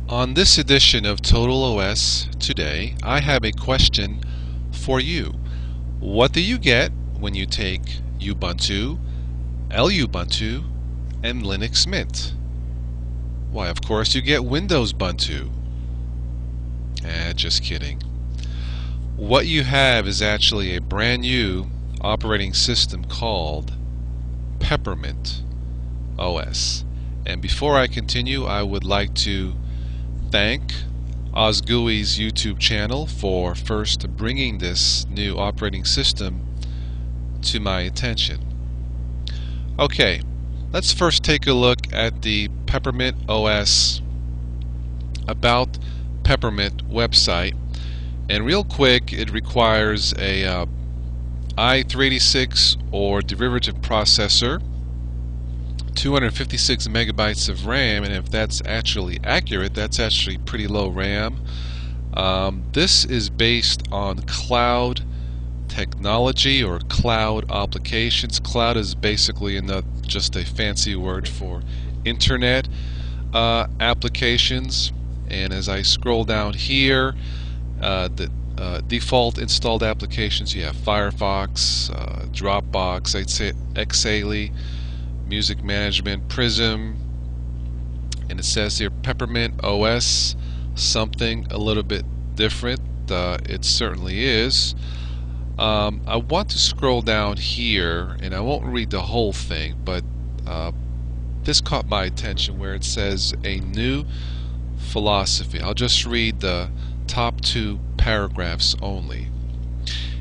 On this edition of Total OS today, I have a question for you. What do you get when you take Ubuntu, Lubuntu, and Linux Mint? Why, of course, you get Windows Ubuntu. Just kidding. What you have is actually a brand new operating system called Peppermint OS. And before I continue, I would like to thank OsGUI's YouTube channel for first bringing this new operating system to my attention. Okay, let's first take a look at the Peppermint OS About Peppermint website. And real quick, it requires a i386 or derivative processor, 256 megabytes of RAM, and if that's actually accurate, that's actually pretty low RAM. This is based on cloud technology or cloud applications. Cloud is basically just a fancy word for internet applications. And as I scroll down here, the default installed applications, you have Firefox, Dropbox, Xaly, Music Management, Prism, and it says here Peppermint OS, something a little bit different. It certainly is. I want to scroll down here, and I won't read the whole thing, but this caught my attention where it says a new philosophy. I'll just read the top two paragraphs only.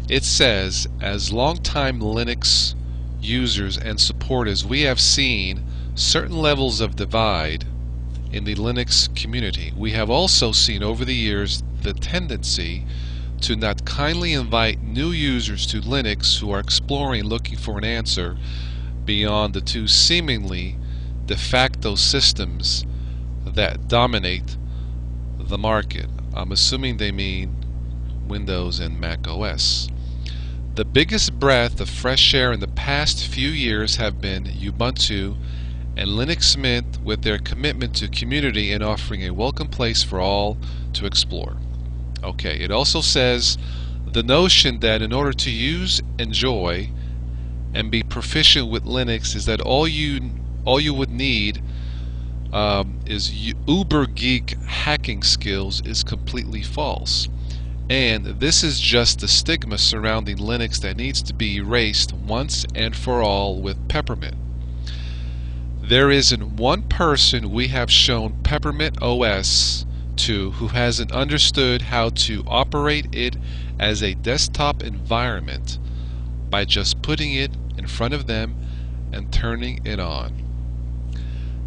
It says, as longtime Linux users and supporters, we have seen certain levels of divide in the Linux community. We have also seen over the years the tendency to not kindly invite new users to Linux who are exploring, looking for an answer beyond the two seemingly de facto systems that dominate the market. I'm assuming they mean Windows and Mac OS. The biggest breath of fresh air in the past few years have been Ubuntu and Linux Mint, with their commitment to community and offering a welcome place for all to explore. Okay, it also says the notion that in order to use, enjoy, and be proficient with Linux is that all you would need is uber geek hacking skills is completely false. And this is just the stigma surrounding Linux that needs to be erased once and for all with Peppermint. There isn't one person we have shown Peppermint OS to who hasn't understood how to operate it as a desktop environment by just putting it in front of them and turning it on.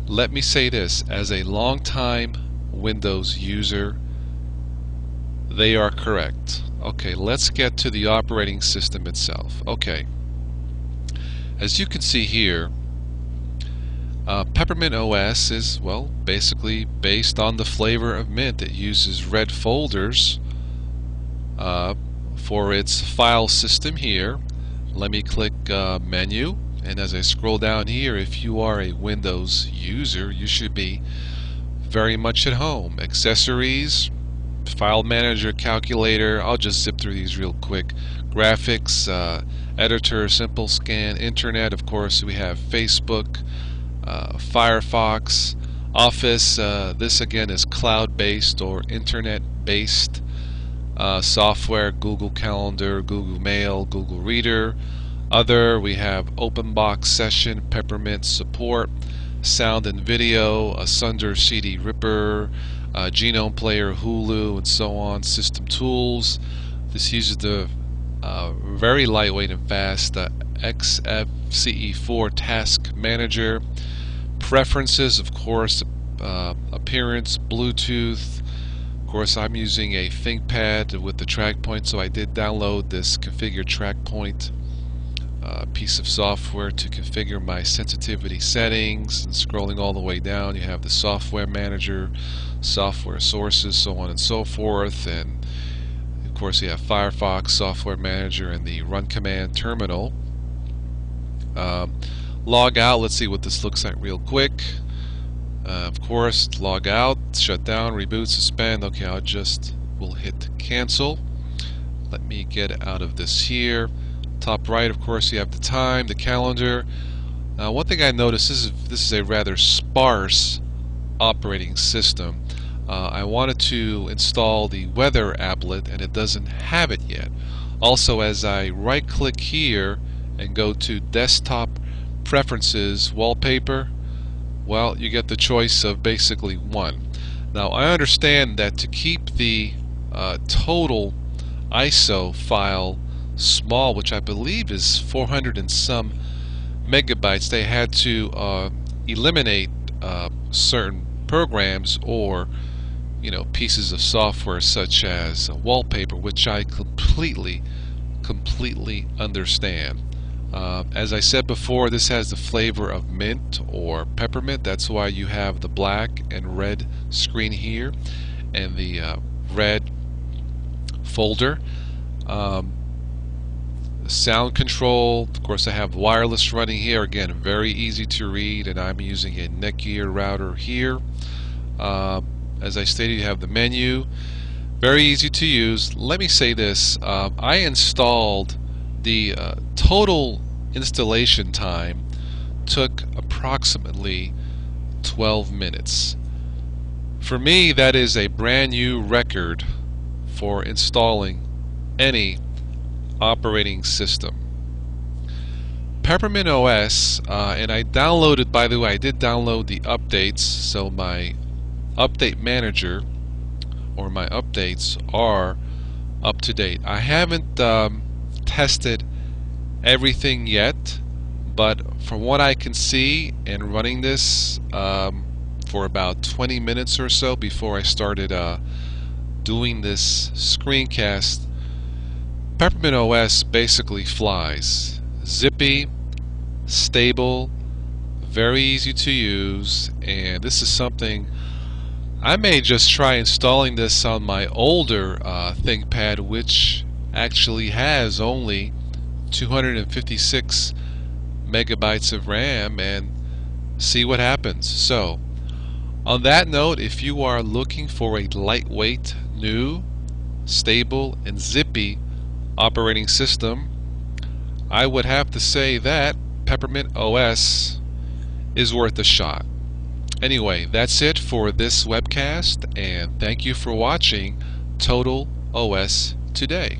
Let me say this, as a longtime Windows user, they are correct. Okay, let's get to the operating system itself. Okay, as you can see here, Peppermint OS is, well, basically based on the flavor of Mint. It uses red folders for its file system here. Let me click menu, and as I scroll down here, if you are a Windows user, you should be very much at home. Accessories, file manager, calculator. I'll just zip through these real quick. Graphics, editor, simple scan, internet. Of course, we have Facebook, Firefox, Office. This again is cloud-based or internet-based software. Google Calendar, Google Mail, Google Reader. Other, we have OpenBox Session, Peppermint Support, Sound and Video, Asunder CD Ripper, Genome Player, Hulu, and so on. System Tools. This uses the very lightweight and fast XFCE4 Task Manager. Preferences, of course, appearance, Bluetooth. Of course, I'm using a ThinkPad with the TrackPoint, so I did download this Configure TrackPoint piece of software to configure my sensitivity settings. And scrolling all the way down, you have the software manager, software sources, so on and so forth. And of course, you have Firefox, software manager, and the run command terminal. Log out. Let's see what this looks like real quick. Of course, log out, shut down, reboot, suspend. Okay, we'll hit cancel. Let me get out of this here. Top right, of course, you have the time, the calendar. Now, one thing I noticed, this is a rather sparse operating system. I wanted to install the weather applet, and it doesn't have it yet. Also, as I right-click here and go to Desktop Preferences, Wallpaper, well, you get the choice of basically one. Now, I understand that to keep the total ISO file small, which I believe is 400 and some megabytes, they had to eliminate certain programs or pieces of software such as wallpaper, which I completely understand. As I said before, this has the flavor of mint or peppermint. That's why you have the black and red screen here and the red folder. Sound control, of course, I have wireless running here. Again, very easy to read, and I'm using a Netgear router here. As I stated, you have the menu. Very easy to use. Let me say this. I installed the total installation time took approximately 12 minutes. For me, that is a brand new record for installing any operating system. Peppermint OS, and I downloaded, by the way, I did download the updates, so my update manager or my updates are up to date. I haven't tested everything yet, but from what I can see and running this for about 20 minutes or so before I started doing this screencast, Peppermint OS basically flies. Zippy, stable, very easy to use, and this is something I may just try installing this on my older ThinkPad, which actually has only 256 megabytes of RAM, and see what happens. So, on that note, if you are looking for a lightweight, new, stable, and zippy operating system, I would have to say that Peppermint OS is worth a shot. Anyway, that's it for this webcast, and thank you for watching Total OS Today.